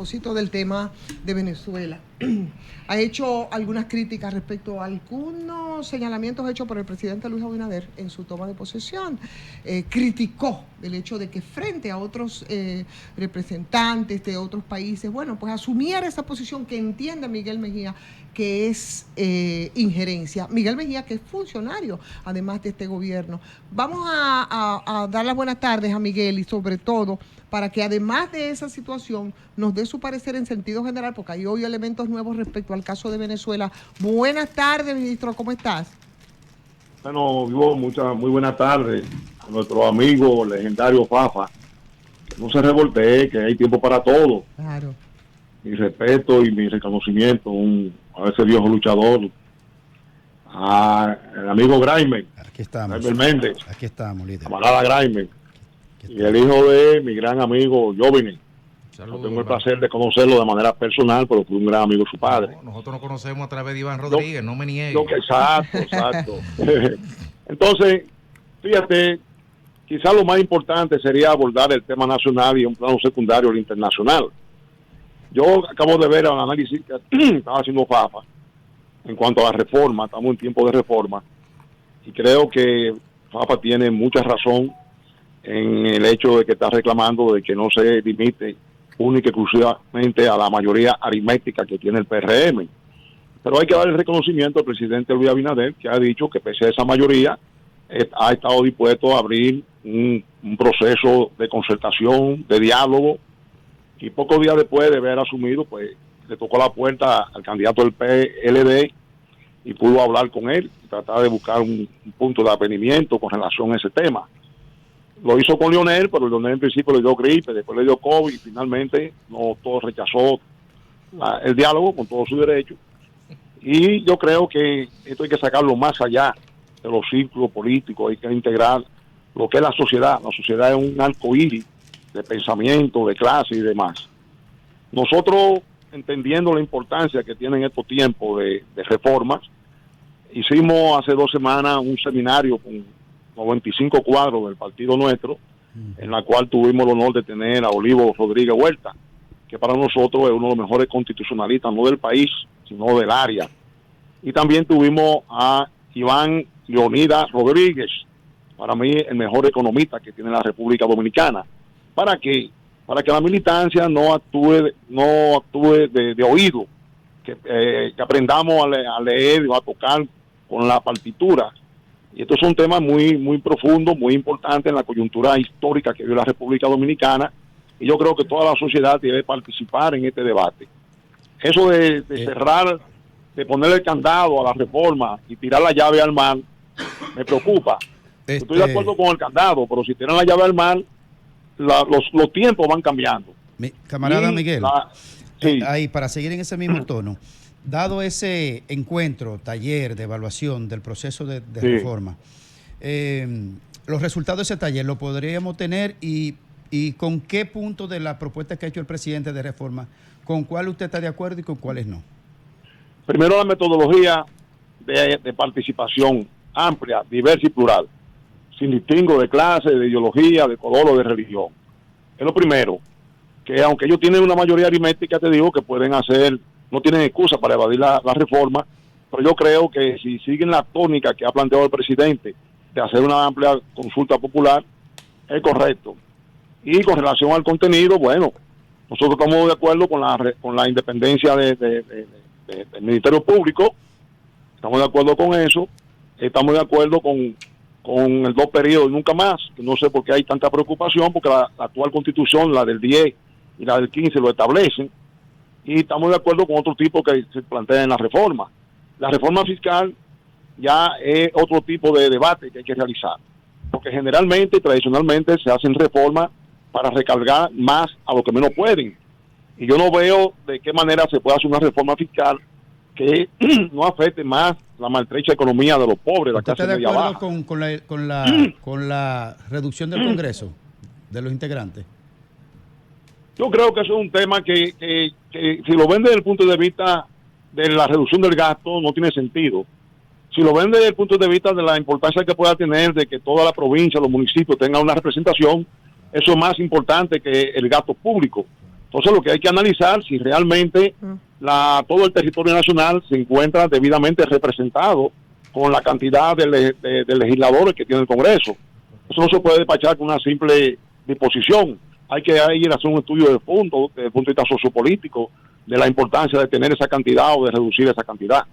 propósito del tema de Venezuela. Ha hecho algunas críticas respecto a algunos señalamientos hechos por el presidente Luis Abinader en su toma de posesión. Criticó el hecho de que frente a otros representantes de otros países, bueno, pues asumiera esa posición que entiende Miguel Mejía que es injerencia. Miguel Mejía, que es funcionario, además de este gobierno. Vamos a dar las buenas tardes a Miguel y sobre todo para que además de esa situación nos dé su parecer en sentido general, porque hay hoy elementos nuevos respecto al caso de Venezuela. Buenas tardes, ministro, ¿cómo estás? Bueno, muy buenas tardes a nuestro amigo legendario Fafa. No se revoltee, que hay tiempo para todo. Claro. Mi respeto y mi reconocimiento a ese viejo luchador, al amigo Graimer. Aquí estamos. Graimer Méndez. Aquí estamos, líder. Camarada Graimer. Y el hijo de mi gran amigo Jovine. No tengo el placer de conocerlo de manera personal, pero fue un gran amigo de su padre. No, nosotros nos conocemos a través de Iván Rodríguez, no me niegues. Exacto. Entonces, fíjate, quizás lo más importante sería abordar el tema nacional y un plano secundario el internacional. Yo acabo de ver el análisis que estaba haciendo Fafa en cuanto a la reforma. Estamos en tiempo de reforma y creo que Fafa tiene mucha razón en el hecho de que está reclamando de que no se limite única y exclusivamente a la mayoría aritmética que tiene el PRM. Pero hay que dar el reconocimiento al presidente Luis Abinader, que ha dicho que pese a esa mayoría ha estado dispuesto a abrir un proceso de concertación, de diálogo, y pocos días después de haber asumido, pues le tocó la puerta al candidato del PLD y pudo hablar con él y tratar de buscar un punto de avenimiento con relación a ese tema. Lo hizo con Leonel, pero Leonel en principio le dio gripe, después le dio COVID y finalmente no todo rechazó el diálogo con todo su derecho. Y yo creo que esto hay que sacarlo más allá de los círculos políticos, hay que integrar lo que es la sociedad. La sociedad es un arcoíris de pensamiento, de clase y demás. Nosotros, entendiendo la importancia que tienen estos tiempos de reformas, hicimos hace 2 semanas un seminario con 95 cuadros del partido nuestro, en la cual tuvimos el honor de tener a Olivo Rodríguez Huerta, que para nosotros es uno de los mejores constitucionalistas, no del país, sino del área. Y también tuvimos a Iván Leonidas Rodríguez, para mí el mejor economista que tiene la República Dominicana. ¿Para qué? Para que la militancia no actúe de oído, que aprendamos a leer o a tocar con la partitura. Y estos son temas muy profundos, muy importantes en la coyuntura histórica que vive la República Dominicana, y yo creo que toda la sociedad debe participar en este debate. Eso de cerrar, de ponerle el candado a la reforma y tirar la llave al mar, me preocupa. Estoy de acuerdo con el candado, pero si tiran la llave al mar, los tiempos van cambiando. Camarada Miguel, sí. Ahí, para seguir en ese mismo tono, dado ese encuentro, taller de evaluación del proceso de reforma, los resultados de ese taller lo podríamos tener y con qué punto de la propuesta que ha hecho el presidente de reforma, con cuál usted está de acuerdo y con cuáles no. Primero, la metodología de participación amplia, diversa y plural, sin distingo de clase, de ideología, de color o de religión. Es lo primero, que aunque ellos tienen una mayoría aritmética, te digo que pueden hacer, no tienen excusa para evadir la reforma, pero yo creo que si siguen la tónica que ha planteado el presidente de hacer una amplia consulta popular, es correcto. Y con relación al contenido, bueno, nosotros estamos de acuerdo con la independencia del Ministerio Público, estamos de acuerdo con eso, estamos de acuerdo con el 2 periodos nunca más, que no sé por qué hay tanta preocupación, porque la actual constitución, la del 10 y la del 15 lo establecen, y estamos de acuerdo con otro tipo que se plantea en la reforma. La reforma fiscal ya es otro tipo de debate que hay que realizar, porque generalmente y tradicionalmente se hacen reformas para recargar más a los que menos pueden, y yo no veo de qué manera se puede hacer una reforma fiscal que no afecte más la maltrecha economía de los pobres, la clase media baja. ¿Está de acuerdo con la reducción del Congreso, de los integrantes? Yo creo que eso es un tema que si lo ven desde el punto de vista de la reducción del gasto, no tiene sentido. Si lo ven desde el punto de vista de la importancia que pueda tener de que toda la provincia, los municipios tengan una representación, eso es más importante que el gasto público. Entonces lo que hay que analizar si realmente todo el territorio nacional se encuentra debidamente representado con la cantidad de legisladores que tiene el Congreso. Eso no se puede despachar con una simple disposición. Hay que ir a hacer un estudio de fondo, desde el punto de vista sociopolítico, de la importancia de tener esa cantidad o de reducir esa cantidad.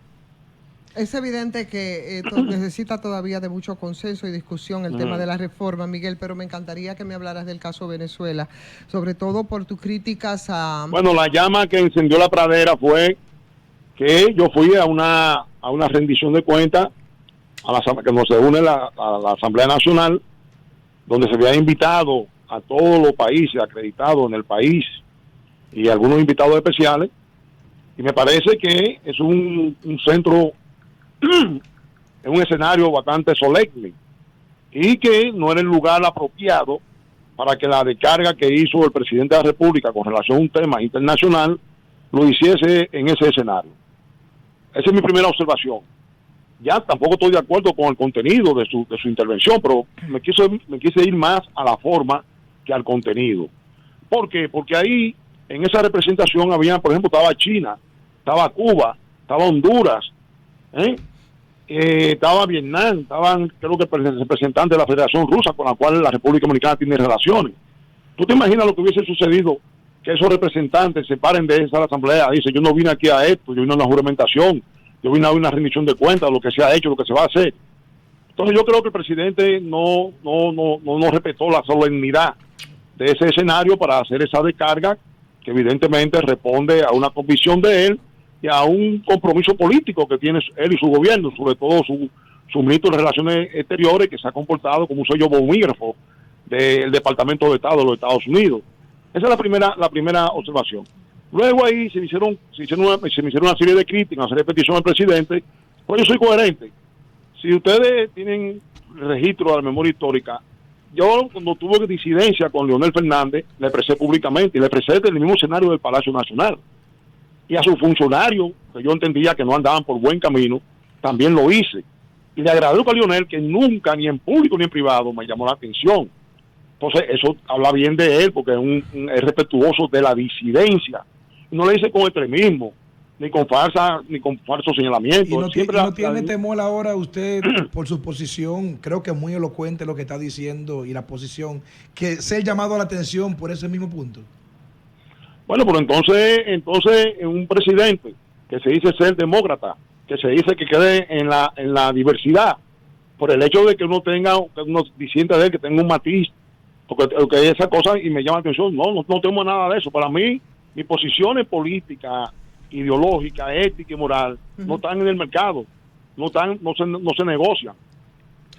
Es evidente que necesita todavía de mucho consenso y discusión el tema de la reforma, Miguel, pero me encantaría que me hablaras del caso Venezuela, sobre todo por tus críticas a... Bueno, la llama que encendió la pradera fue que yo fui a una rendición de cuentas que nos reúne a la Asamblea Nacional, donde se había invitado a todos los países acreditados en el país y algunos invitados especiales, y me parece que es un centro, es un escenario bastante solemne y que no era el lugar apropiado para que la descarga que hizo el presidente de la República con relación a un tema internacional lo hiciese en ese escenario. Esa es mi primera observación. Ya tampoco estoy de acuerdo con el contenido de su intervención, pero me quise ir más a la forma que al contenido. ¿Por qué? Porque ahí, en esa representación había, por ejemplo, estaba China, estaba Cuba, estaba Honduras, estaba Vietnam, estaban, creo que representantes de la Federación Rusa, con la cual la República Dominicana tiene relaciones. ¿Tú te imaginas lo que hubiese sucedido? Que esos representantes se paren de esa asamblea, dicen, yo no vine aquí a esto, yo vine a una juramentación, yo vine a una rendición de cuentas, lo que se ha hecho, lo que se va a hacer. Entonces yo creo que el presidente no respetó la solemnidad de ese escenario para hacer esa descarga, que evidentemente responde a una convicción de él y a un compromiso político que tiene él y su gobierno, sobre todo su ministro de Relaciones Exteriores, que se ha comportado como un sello bomígrafo del Departamento de Estado de los Estados Unidos. Esa es la primera observación. Luego ahí se me hicieron una serie de críticas, una serie de peticiones al presidente, pues yo soy coherente. Si ustedes tienen registro de la memoria histórica, yo cuando tuve disidencia con Leonel Fernández, le expresé públicamente y le expresé desde el mismo escenario del Palacio Nacional. Y a sus funcionarios, que yo entendía que no andaban por buen camino, también lo hice. Y le agradezco a Leonel que nunca, ni en público ni en privado, me llamó la atención. Entonces, eso habla bien de él, porque es respetuoso de la disidencia. No le dice con extremismo, ni con falsos señalamientos. Y no tiene temor ahora usted, por su posición, creo que es muy elocuente lo que está diciendo y la posición, que ser llamado a la atención por ese mismo punto. Bueno, pero entonces un presidente que se dice ser demócrata, que se dice que quede en la diversidad, por el hecho de que uno disiente de él, que tenga un matiz, porque esa cosa y me llama la atención, no tengo nada de eso. Para mí, mis posiciones políticas, ideológicas, éticas y moral no están en el mercado, no se negocian.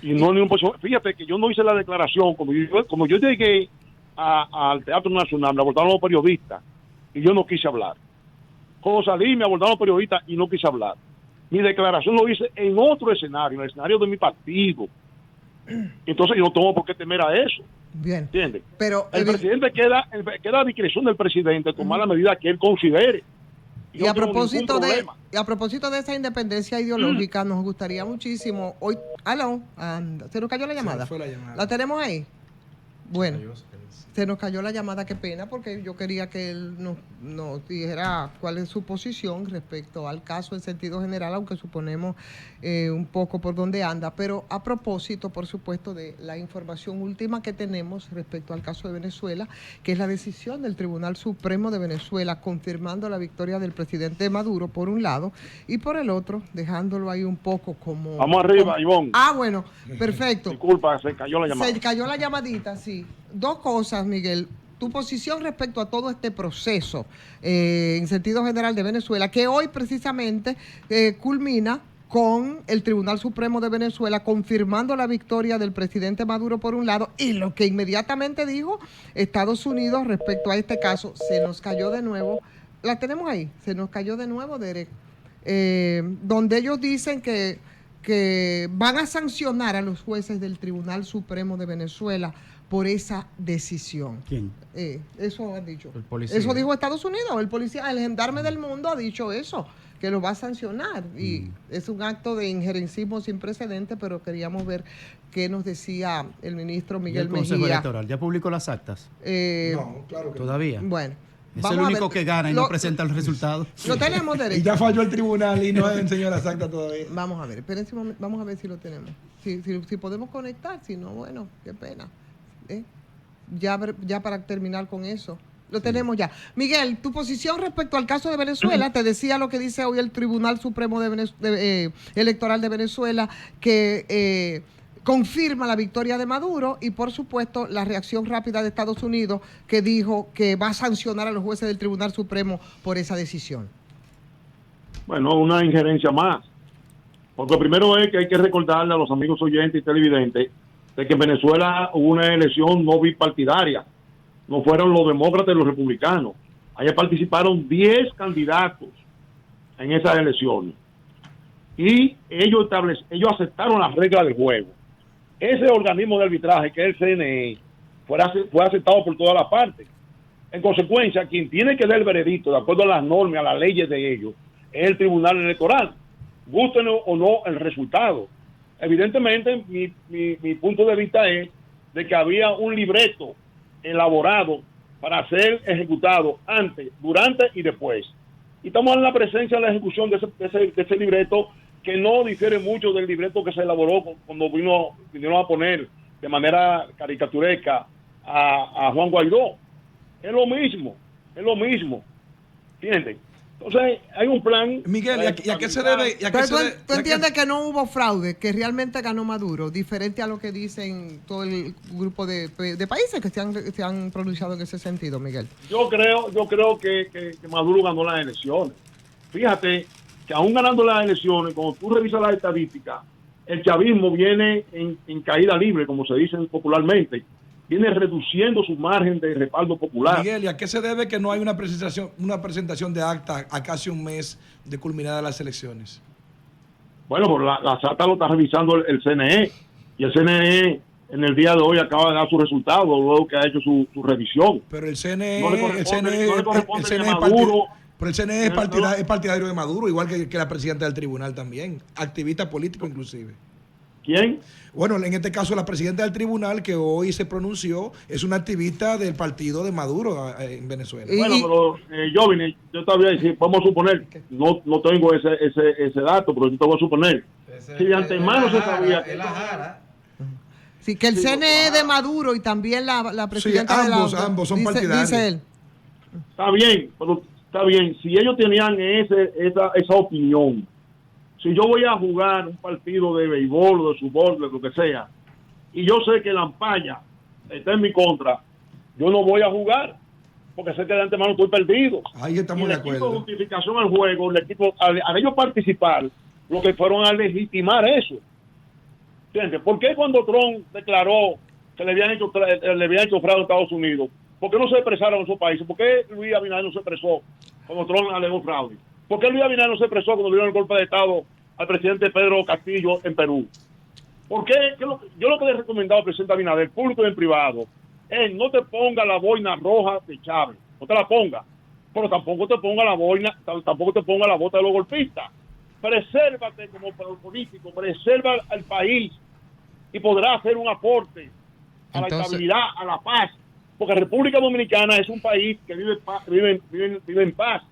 Y no hay ningún posición. Fíjate que yo no hice la declaración, como yo llegué al Teatro Nacional, me abordaron los periodistas y yo no quise hablar. Cuando salí me abordaron los periodistas y no quise hablar. Mi declaración lo hice en otro escenario, en el escenario de mi partido. Entonces yo no tengo por qué temer a eso. Bien. ¿Entiendes? Pero el presidente queda a discreción del presidente tomar la medida que él considere. Y a propósito de esa independencia ideológica, nos gustaría muchísimo hoy. ¿Se nos cayó la llamada? Se fue la llamada. ¿La tenemos ahí? Bueno. Se nos cayó la llamada, qué pena, porque yo quería que él nos dijera cuál es su posición respecto al caso en sentido general, aunque suponemos un poco por dónde anda. Pero a propósito, por supuesto, de la información última que tenemos respecto al caso de Venezuela, que es la decisión del Tribunal Supremo de Venezuela confirmando la victoria del presidente Maduro, por un lado, y por el otro, dejándolo ahí un poco como... Vamos arriba, Ivonne. Bueno, perfecto. Disculpa, se cayó la llamada. Se cayó la llamadita, sí. Dos cosas, Miguel. Tu posición respecto a todo este proceso en sentido general de Venezuela, que hoy precisamente culmina con el Tribunal Supremo de Venezuela confirmando la victoria del presidente Maduro por un lado, y lo que inmediatamente dijo Estados Unidos respecto a este caso. Se nos cayó de nuevo, la tenemos ahí, se nos cayó de nuevo, Derek, donde ellos dicen que van a sancionar a los jueces del Tribunal Supremo de Venezuela por esa decisión. ¿Quién? Eso han dicho. El policía. Eso dijo Estados Unidos. El policía, el gendarme del mundo ha dicho eso, que lo va a sancionar. Y es un acto de injerencismo sin precedentes, pero queríamos ver qué nos decía el ministro Miguel Mejía. El Consejo Electoral, ¿ya publicó las actas? No, claro que ¿Todavía? Bueno, Es el único que gana y no presenta el resultado. Lo tenemos, Derek. Y ya falló el tribunal y no ha enseñado las actas todavía. Vamos a ver, espérense un momento, vamos a ver si lo tenemos. Si podemos conectar, si no, bueno, qué pena. Ya para terminar con eso. Lo tenemos ya. Miguel, tu posición respecto al caso de Venezuela, te decía lo que dice hoy el Tribunal Supremo Electoral de Venezuela, que confirma la victoria de Maduro y, por supuesto, la reacción rápida de Estados Unidos, que dijo que va a sancionar a los jueces del Tribunal Supremo por esa decisión. Bueno, una injerencia más. Porque lo primero es que hay que recordarle a los amigos oyentes y televidentes de que en Venezuela hubo una elección no bipartidaria. No fueron los demócratas y los republicanos. Allá participaron 10 candidatos en esas elecciones. Y ellos aceptaron las reglas del juego. Ese organismo de arbitraje, que es el CNE, fue aceptado por todas las partes. En consecuencia, quien tiene que dar el veredicto de acuerdo a las normas, a las leyes de ellos, es el Tribunal Electoral. Gusten o no el resultado. Evidentemente, mi punto de vista es de que había un libreto elaborado para ser ejecutado antes, durante y después. Y estamos en la presencia de la ejecución de ese libreto, que no difiere mucho del libreto que se elaboró cuando vinieron a poner de manera caricaturesca a Juan Guaidó. Es lo mismo. ¿Entienden? Entonces, hay un plan. Miguel, ¿y a qué se debe? ¿Tú entiendes que no hubo fraude, que realmente ganó Maduro, diferente a lo que dicen todo el grupo de países que se han pronunciado en ese sentido, Miguel? Yo creo que Maduro ganó las elecciones. Fíjate que aún ganando las elecciones, cuando tú revisas las estadísticas, el chavismo viene en caída libre, como se dice popularmente. Viene reduciendo su margen de respaldo popular. Miguel, ¿y a qué se debe que no hay una presentación de acta a casi un mes de culminadas las elecciones? Bueno, pues las actas lo está revisando el CNE, y el CNE en el día de hoy acaba de dar su resultado luego que ha hecho su revisión. Pero el CNE, no el CNE es partidario de Maduro, igual que la presidenta del tribunal también, activista político inclusive. ¿Quién? Bueno, en este caso la presidenta del tribunal que hoy se pronunció es una activista del partido de Maduro en Venezuela. Bueno, pero yo te voy a decir, vamos a suponer, no tengo ese dato, pero yo te voy a suponer, si de antemano se sabía que... Sí, que el CNE de Maduro y también la presidenta ambos son partidarios. Dice él. Está bien, si ellos tenían esa opinión, si yo voy a jugar un partido de béisbol o de fútbol, de lo que sea, y yo sé que la ampalla está en mi contra, yo no voy a jugar, porque sé que de antemano estoy perdido. Ahí estamos de acuerdo. Le justificación al juego, al ellos participar, lo que fueron a legitimar eso. ¿Entiendes? ¿Por qué cuando Trump declaró que le habían hecho fraude a Estados Unidos, por qué no se expresaron en esos países? ¿Por qué Luis Abinader no se expresó cuando Trump alegó fraude? ¿Por qué Luis Abinader no se expresó cuando dieron el golpe de Estado al presidente Pedro Castillo en Perú? ¿Por qué? Yo lo que le he recomendado al presidente Abinader, público y en privado, es no te ponga la boina roja de Chávez, no te la ponga, pero tampoco te ponga la bota de los golpistas. Presérvate como político, preserva al país y podrá hacer un aporte a la estabilidad, a la paz, porque República Dominicana es un país que vive en paz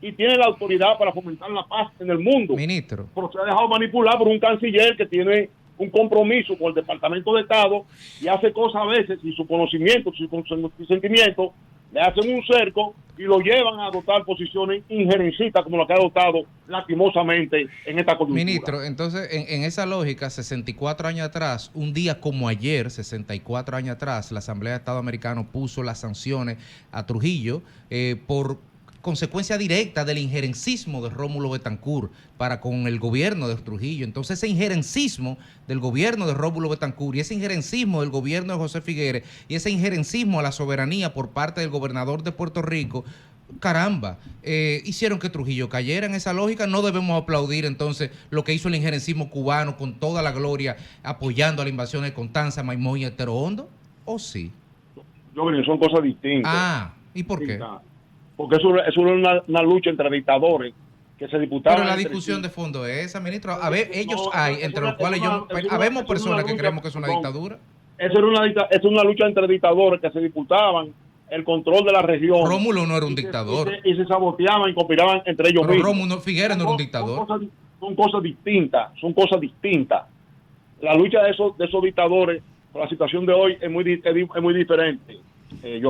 y tiene la autoridad para fomentar la paz en el mundo. Ministro. Pero se ha dejado manipular por un canciller que tiene un compromiso con el Departamento de Estado y hace cosas a veces sin su conocimiento, sin su sentimiento, le hacen un cerco y lo llevan a adoptar posiciones injerencistas como lo que ha adoptado lastimosamente en esta coyuntura. Ministro, entonces en esa lógica, 64 años atrás, un día como ayer, 64 años atrás, la Asamblea de Estado Americano puso las sanciones a Trujillo por consecuencia directa del injerencismo de Rómulo Betancourt para con el gobierno de Trujillo. Entonces ese injerencismo del gobierno de Rómulo Betancourt y ese injerencismo del gobierno de José Figueres y ese injerencismo a la soberanía por parte del gobernador de Puerto Rico, caramba, hicieron que Trujillo cayera en esa lógica. No debemos aplaudir entonces lo que hizo el injerencismo cubano con toda la gloria apoyando a la invasión de Constanza, Maimón y Estero Hondo, ¿o sí? Son cosas distintas. ¿Y por qué? Porque eso es una lucha entre dictadores que se disputaban. Pero la discusión de fondo es esa, ministro. A ver, entre los cuales habemos personas que creemos que es una dictadura. Es una lucha entre dictadores que se disputaban el control de la región. Rómulo no era un dictador. Y se saboteaban y conspiraban entre ellos Pero mismos. Rómulo Figueres no era un dictador. Son cosas distintas. La lucha de esos dictadores con la situación de hoy es muy diferente.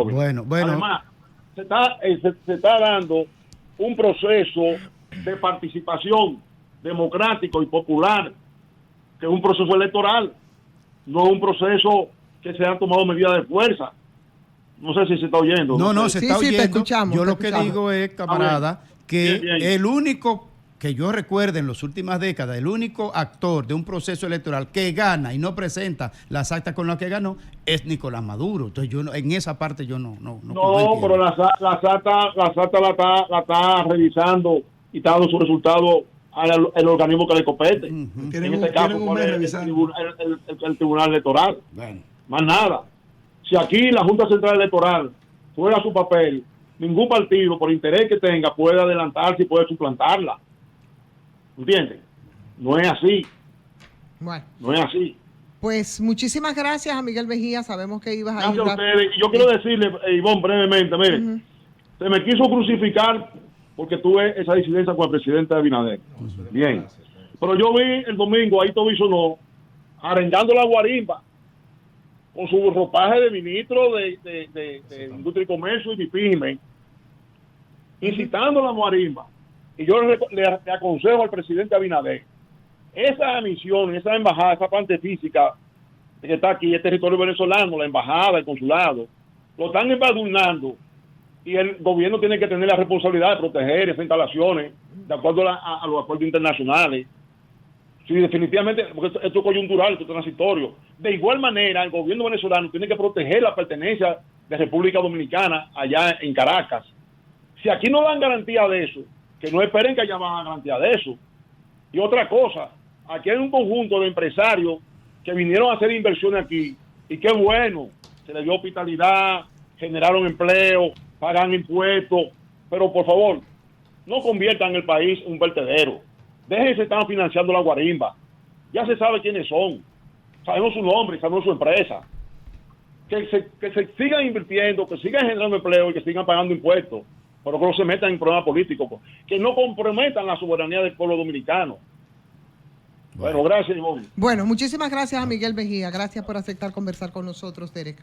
Bueno. Además, se está dando un proceso de participación democrático y popular, que es un proceso electoral, no es un proceso que se han tomado medidas de fuerza. No sé si se está oyendo. No, se está oyendo. Te escuchamos. Yo lo que digo es, camarada, que bien. el único que yo recuerde en las últimas décadas, el único actor de un proceso electoral que gana y no presenta las actas con las que ganó es Nicolás Maduro. Entonces yo en esa parte yo no pero la SATA la está revisando y está dando su resultado al organismo que le compete. En este caso, el Tribunal Electoral. Bueno. Más nada. Si aquí la Junta Central Electoral juega su papel, ningún partido, por interés que tenga, puede adelantarse y puede suplantarla. ¿Entiendes? No es así. Bueno. No es así. Pues muchísimas gracias a Miguel Mejía. Sabemos que ibas a ir. Gracias a ustedes. Yo quiero decirle, Ivonne, brevemente, mire, se me quiso crucificar porque tuve esa disidencia con el presidente Abinader. Bien. Pero yo vi el domingo ahí todo no arengando la guarimba con su ropaje de ministro de Industria y Comercio y MIPYME, incitando la guarimba. Y yo le aconsejo al presidente Abinader, esa misión, esa embajada, esa parte física que está aquí, el territorio venezolano, la embajada, el consulado, lo están embadurnando y el gobierno tiene que tener la responsabilidad de proteger esas instalaciones de acuerdo a los acuerdos internacionales. Sí, definitivamente, porque esto es coyuntural, esto es transitorio. De igual manera, el gobierno venezolano tiene que proteger la pertenencia de República Dominicana allá en Caracas. Si aquí no dan garantía de eso, que no esperen que allá van a garantía de eso. Y otra cosa, aquí hay un conjunto de empresarios que vinieron a hacer inversiones aquí, y qué bueno, se les dio hospitalidad, generaron empleo, pagan impuestos, pero por favor, no conviertan el país en un vertedero. Déjense estar financiando la guarimba. Ya se sabe quiénes son. Sabemos su nombre, sabemos su empresa. Que se sigan invirtiendo, que sigan generando empleo y que sigan pagando impuestos, pero que no se metan en problemas políticos, que no comprometan la soberanía del pueblo dominicano. Bueno, gracias, Ivonne. Bueno, muchísimas gracias a Miguel Mejía. Gracias por aceptar conversar con nosotros, Derek.